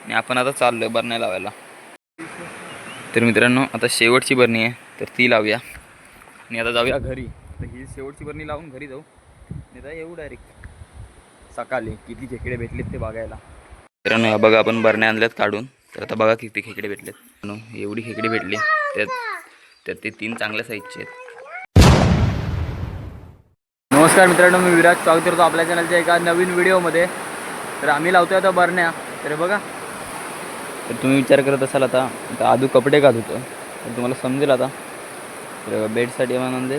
आणि आपण आता चाललोय बरण्या लावायला. तर मित्रांनो आता शेवटची बरणी आहे तर ती लावूया आणि आता जाऊया घरी. तर ही शेवटची बरणी लावून घरी जाऊ आणि आता येऊ डायरेक्ट सकाळी. किती खेकडे भेटलेत ते बघायला. मित्रांनो बघा आपण बरण्या आणल्यात काढून. तर आता बघा किती खेकडे भेटलेत. एवढी खेकडे भेटली त्यात ते 3 चांगल्या साईजचे आहेत. नमस्कार मित्रांनो, मी विराज स्वागत करतो आपल्या चॅनलच्या एका नवीन व्हिडिओमध्ये. तर आम्ही लावतोय आता बरण्या. तर बघा, तर तुम्ही विचार करत असाल आता आदू कपडे का धुतो, तर तुम्हाला समजेल आता. तर बेडसाठी आणले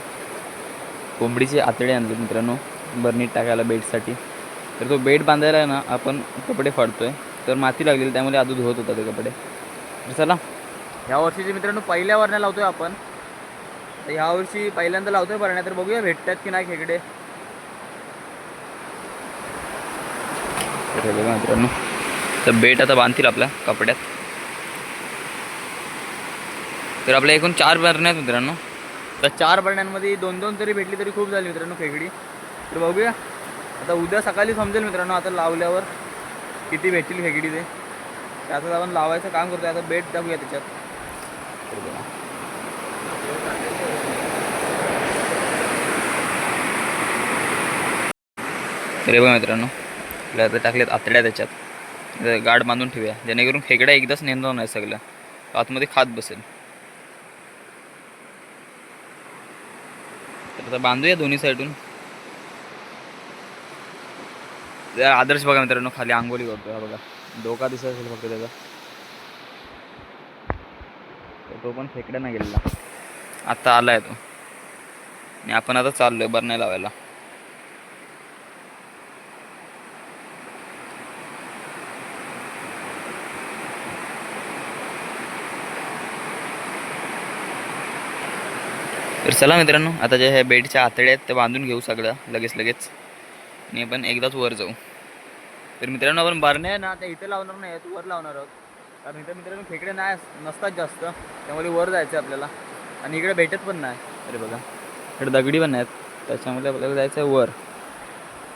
कोंबडीचे आतडे आणले मित्रांनो बरणीत टाकायला बेडसाठी. तर तो बेड बांधायला आहे ना आपण कपडे फाडतोय. तर माती लागलेली त्यामुळे आदू धुवत होता ते कपडे. तर चला, ह्या वर्षीचे मित्रांनो पहिल्या बरण्या लावतोय आपण. तर ह्या वर्षी पहिल्यांदा लावतोय बरण्या. तर बघूया भेटतात की नाही खेकडे. तर बघा मित्रांनो, तर बेट आता बांधतील आपल्या कपड्यात. तर आपल्या एकूण 4 बरण्या आहेत मित्रांनो. तर 4 बरण्यांमध्ये 2-2 तरी भेटली तरी खूप झाली मित्रांनो खेकडी. तर बघूया आता उद्या सकाळी समजेल मित्रांनो आता लावल्यावर किती भेटतील खेकडी ते. त्यातच आपण लावायचं काम करतोय. आता बेट टाकूया त्याच्यात. तर बघा, तर बघा मित्रांनो आपल्या आता टाकल्यात आतड्या त्याच्यात. गाड बांधून ठेवूया जेणेकरून खेकड्या एकदाच नेंदणार नाही सगळं, आतमध्ये खात बसेल. तर आता बांधूया दोन्ही साईडून. आदर्श बघा मित्रांनो खाली आंघोळी करतो. हा बघा डोका दिसत असेल फक्त त्याचा. तो पण खेकड्या नाही गेलेला, आता आलाय तो. आणि आपण आता चाललोय बरण्या लावायला. तर चला मित्रांनो, आता जे ह्या बेडच्या आतड्या आहेत ते बांधून घेऊ सगळं लगेच आणि आपण एकदाच वर जाऊ. तर मित्रांनो आपण बरण्या ना त्या इथे लावणार नाही, वर लावणार आहोत. कारण इथे मित्रांनो खेकडे नसतात जास्त, त्यामुळे वर जायचं आपल्याला. आणि इकडे भेटत पण नाही. अरे बघा इकडे दगडी पण नाहीत, त्याच्यामुळे आपल्याला जायचं आहे वर.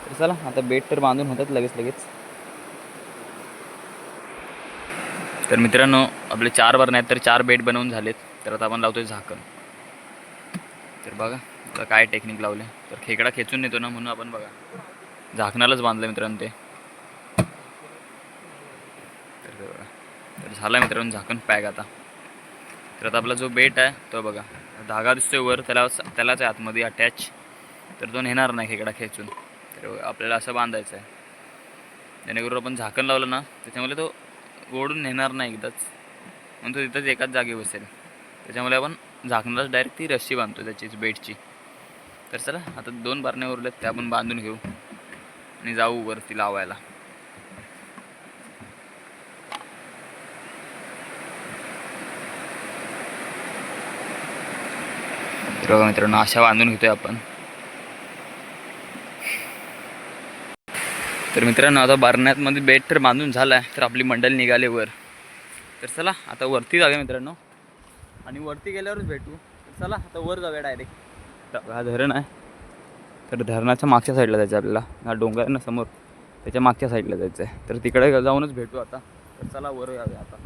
तर चला आता बेड तर बांधून होतात लगेच. तर मित्रांनो आपले 4 बरण्या आहेत तर 4 बेड बनवून झालेत. तर आता आपण लावतोय झाकण. तर बघा आता काय टेक्निक लावले. तर खेकडा खेचून नेतो ना म्हणून आपण बघा झाकणालाच बांधलं मित्रांनो ते. तर झाला मित्रांनो झाकण पॅक आता. तर आता आपला जो बेट आहे तो बघा धागा दिसतोय वर, त्यालाच आहे आतमध्ये अटॅच. तर तो नेणार नाही खेकडा खेचून. तर आपल्याला असं बांधायचं आहे जेणेकरून आपण झाकण लावलं ना त्याच्यामुळे तो ओढून नेणार नाही एकदाच, म्हणून तो तिथंच एकाच जागी बसेल. त्याच्यामुळे आपण झाकणालाच डायरेक्ट ती रस्सी बांधतो त्याचीच बेटची. तर चला आता 2 बरण्या उरल्यात त्या आपण बांधून घेऊ आणि जाऊ वरती लावायला. तर बघा मित्रांनो अशा बांधून घेतोय आपण. तर मित्रांनो आता बरण्यातमध्ये बेट तर बांधून झाला आहे. तर आपली मंडळ निघाले वर. तर चला आता वरती जाऊया मित्रांनो आणि वरती गेल्यावरच भेटू. तर चला आता वर जाऊया डायरेक्ट. हा धरण आहे, तर धरणाच्या मागच्या साईडला जायचं आपल्याला. हा डोंगर आहे ना समोर, त्याच्या मागच्या साईडला जायचं आहे. तर तिकडे जाऊनच भेटू आता. तर चला वर जाऊया आता.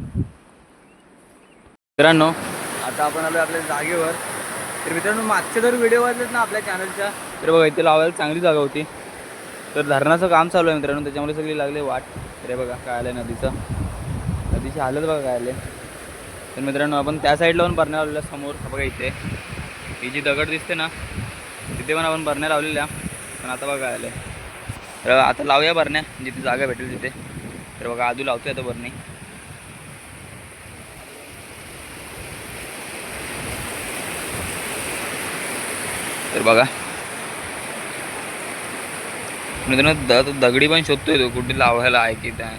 मित्रांनो आता आपण आलो आपल्या जागेवर. तर मित्रांनो मागचे जर व्हिडिओ वाचलेत ना आपल्या चॅनलच्या, तर बघा इथे लावायला चांगली जागा होती. तर धरणाचं काम चालू आहे मित्रांनो, त्याच्यामुळे सगळी लागले वाट. तर बघा काय आलं नदीची हालत बघा काय आले. तर मित्रांनो आपण त्या साईडला पण बरण्या लावलेल्या समोर बघा. इथे ही जी दगड दिसते ना तिथे पण आपण बरण्या लावलेल्या, पण आता बघा काय आलं. तर आता लावूया बरण्या जिथे जागा भेटेल तिथे. तर बघा आदू लावतोय आता बरणी. तर बघा मित्रांनो दगडी पण शोधतोय तो कुठे लावायला आहे की काय.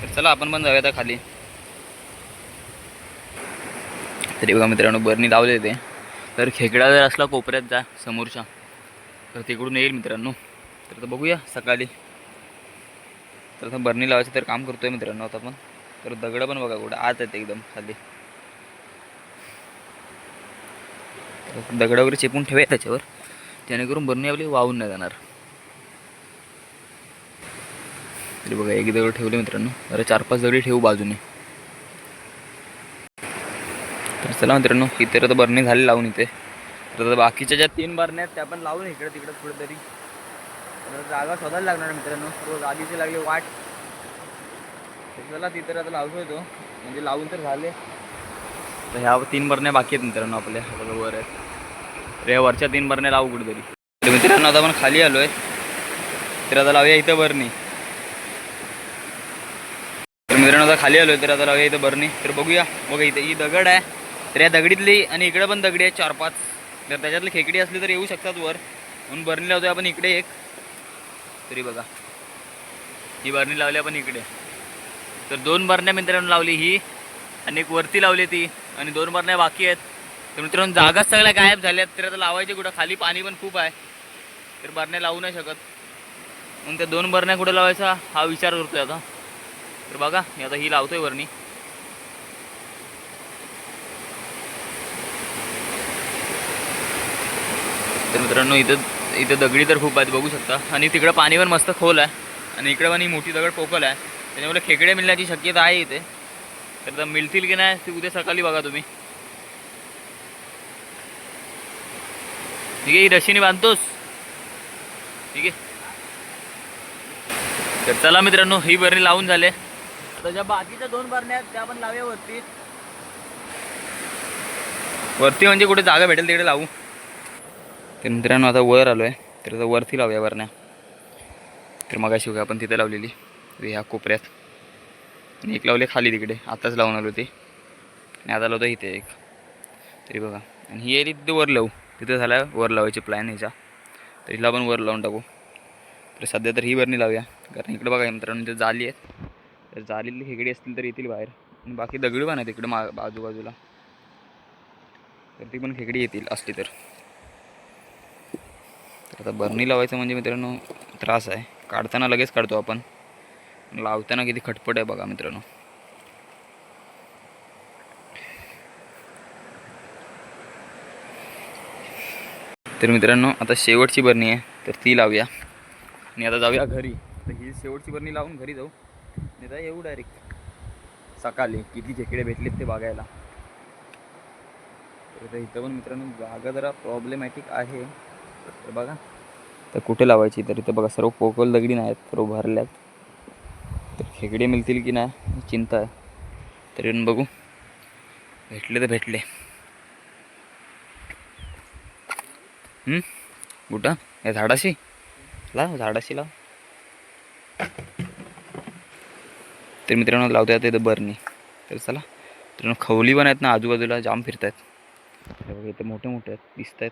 तर चला आपण पण जाऊया आता खाली. तरी बघा मित्रांनो बरणी लावले ते. तर खेकडा जर असला कोपऱ्यात जा समोरच्या तर तिकडून येईल मित्रांनो. तर आता बघूया सकाळी. तर आता बरणी लावायचं तर काम करतोय मित्रांनो आता पण. तर दगड पण बघा कुठं आत आहेत एकदम खाली. दगड वगैरे चेपून ठेवा त्याच्यावर जेणेकरून बरणी आपली वाहून नाही जाणार. तरी बघा एक दगड ठेवले मित्रांनो, अरे 4-5 दगडी ठेवू बाजूने. तर चला मित्रांनो, इथे तर बरणी झाली लावून इथे. तर बाकीच्या ज्या 3 बरण्या आहेत त्या पण लावून इकडे तिकडे कुठेतरी. तर जागा शोधायला लागणार मित्रांनो, रोज आधीची लागली वाट. चला तिथे आता लावतो येतो, म्हणजे लावून तर झाले. तर ह्या 3 बरण्या बाकी आहेत मित्रांनो आपल्या, बघा वर आहेत. तर या वरच्या 3 बरण्या लावू कुठेतरी. तर मित्रांनो आता आपण खाली आलोय, तर आता लावूया इथं बरणी. तर मित्रांनो आता खाली आलोय, तर आता लावूया इथं बरणी. तर बघूया, बघा इथे ही दगड आहे. तर या दगडीतली आणि इकडे पण दगडी आहे 4-5. तर त्याच्यातली खेकडी असली तर येऊ शकतात वर, म्हणून बरणी लावतोय आपण इकडे एक. तरी बघा ही बरणी लावली आपण इकडे. तर 2 बरण्या मित्रांनो लावली ही, आणि एक वरती लावली ती, आणि 2 बरण्या बाकी आहेत. तर मित्रांनो जागाच सगळ्या गायब झाल्यात. तर आता लावायचे कुठं, खाली पाणी पण खूप आहे, तर बरण्या लावू नाही शकत. म्हणून त्या 2 बरण्या कुठं लावायचा हा विचार करतोय आता. तर बघा मी आता ही लावतोय बरणी. तर मित्रांनो इथं दगडी तर खूप आहेत बघू शकता, आणि तिकडं पाणी पण मस्त खोल आहे, आणि इकडे पण ही मोठी दगड पोकल आहे. त्याच्यामुळे खेकडे मिळण्याची शक्यता आहे इथे. तर आता मिळतील की नाही ते उद्या सकाळी बघा तुम्ही. ठीक आहे, ही रशीने बांधतोस. ठीक आहे, तर चला मित्रांनो ही बरणी लावून झाले. आता ज्या बाकीच्या 2 बरण्या आहेत त्या पण लावूया वरती. वरती म्हणजे कुठे जागा भेटेल तिकडे लावू. तर मित्रांनो आता वर आलो आहे, तर आता वरती लावूया बरण्या. तर मगाशी बघा आपण तिथे लावलेली ह्या कोपऱ्यात, आणि एक लावले खाली तिकडे आताच लावून आलो ते, आणि आता लावतो इथे एक. तरी बघा, आणि ही येईल तिथे वर लावू. तिथे झाला वर लावायची प्लॅन ह्याचा, तर हिला पण वर लावून टाकू. तर सध्या तर ही बरणी लावूया, कारण इकडे बघा मित्रांनो इथे जाली आहेत. तर जालीतली खेकडी असतील तर येतील बाहेर, आणि बाकी दगडी पण आहेत इकडे बाजूबाजूला, तर ती पण खेकडी येतील असली तर. तर आता बरणी लावायचं म्हणजे मित्रांनो त्रास आहे. काढताना लगेच काढतो आपण, लावताना किती खटपट आहे बघा मित्रांनो. तर मित्रांनो आता शेवटची बरणी आहे, तर ती लावूया, आणि आता जाऊया घरी. तर ही शेवटची बरणी लावून घरी जाऊ, आणि आता येऊ डायरेक्ट सकाळी किती खेकडे भेटलेत ते बघायला. तर इथं पण मित्रांनो जागा जरा प्रॉब्लेमॅटिक आहे. तर बघा तर कुठे लावायची. तर इथं बघा सर्व पोकल दगडी नाही आहेत, सर्व भरल्यात. तर खेकडे मिळतील की नाही चिंता आहे. तरी येऊन बघू, भेटले तर भेटले. कुठं या झाडाशी लाव, झाडाशी लाव. तर मित्रांनो लावता येते इथं बरणी. तर चला मित्रांनो खवली पण आहेत ना आजूबाजूला, जाम फिरत आहेत. बघा इथे मोठे मोठे आहेत दिसत आहेत.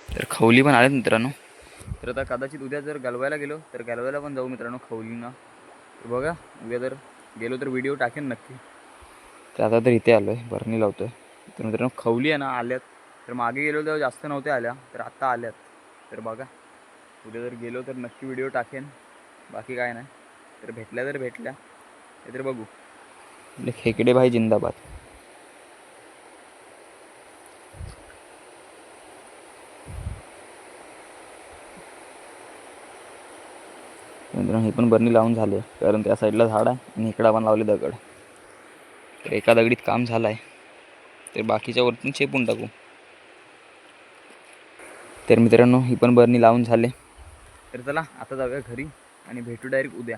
तर खवली पण आलेत मित्रांनो. तर आता कदाचित उद्या जर गलवायला गेलो तर गलवायला पण जाऊ मित्रांनो खवलींना. तर बघा उद्या जर गेलो तर व्हिडिओ टाकेन नक्की. तर आता तर इथे आलो आहे, बरणी लावतो आहे. तर मित्रांनो खवली आहे ना आल्यात. तर मागे गेलो तेव्हा जास्त नव्हत्या आल्या, तर आत्ता आल्यात. तर बघा उद्या जर गेलो तर नक्की व्हिडिओ टाकेन. बाकी काय नाही, तर भेटल्या तर भेटल्या, ते तर बघू. खेकडे भाई जिंदाबाद. मित्रांनो ही पण बरणी लावून झाली, कारण त्या साईडला झाड आहे आणि इकडं आपण लावले दगड. तर एका दगडीत काम झालं आहे, तर बाकीच्या वरतून चेपून टाकू. तर मित्रांनो ही पण बरणी लावून झाले. तर चला आता जाऊया घरी आणि भेटू डायरेक्ट उद्या.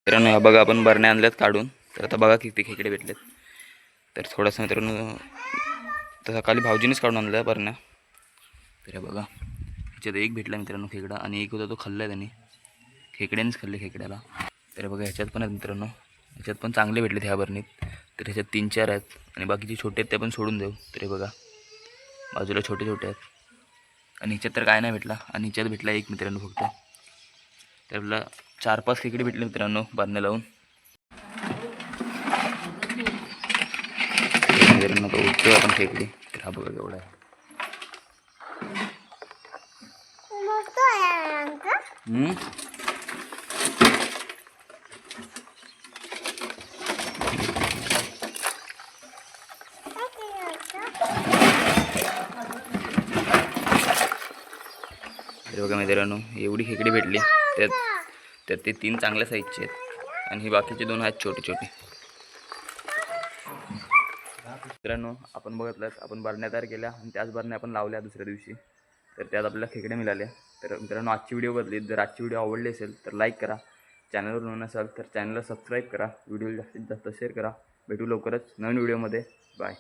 मित्रांनो बघा आपण बरण्या आणल्यात काढून. तर आता बघा किती खेकडे भेटलेत. तर थोडंसं मित्रांनो तर सकाळी भाऊजीनेच काढून आणलं बरण्या. तर बघा ह्याच्यात एक भेटला मित्रांनो खेकडा, आणि एक होता तो खाल्ला त्यांनी, खेकड्यानेच खाल्ले खेकड्याला. तर बघा ह्याच्यात पण आहेत मित्रांनो, ह्याच्यात पण चांगले भेटलेत ह्या बरणीत. तर ह्याच्यात 3-4 आहेत, आणि बाकीचे छोटे आहेत ते पण सोडून देऊ. तर बघा बाजूला छोटे छोटे आहेत, आणि ह्याच्यात तर काय नाही भेटला, आणि ह्याच्यात भेटला एक मित्रांनो फक्त. तर आपला 4-5 खेकडे भेटले मित्रांनो बरण्या लावून. मित्रांनो तो उठतो आपण खेकडी. तर हा बघा एवढा आहे. बघा मित्रांनो, एवढी खेकडी भेटली. त्यात ते 3 चांगल्या साईजचे आहेत आणि ही बाकीचे 2 आहेत छोटे छोटे. मित्रांनो आपण बघितलं, आपण बरण्या तयार केल्या आणि त्याच बरण्या आपण लावल्या दुसऱ्या दिवशी. तर त्यात आपल्याला खेकड्या मिळाल्या. तर मित्रांनो आजची व्हिडिओ बदली. जर आजची व्हिडिओ आवडली असेल तर लाईक करा. चॅनलवर नवीन असाल तर चॅनलला सबस्क्राईब करा. व्हिडिओ जास्तीत जास्त शेअर करा. भेटू लवकरच नवीन व्हिडिओमध्ये. बाय.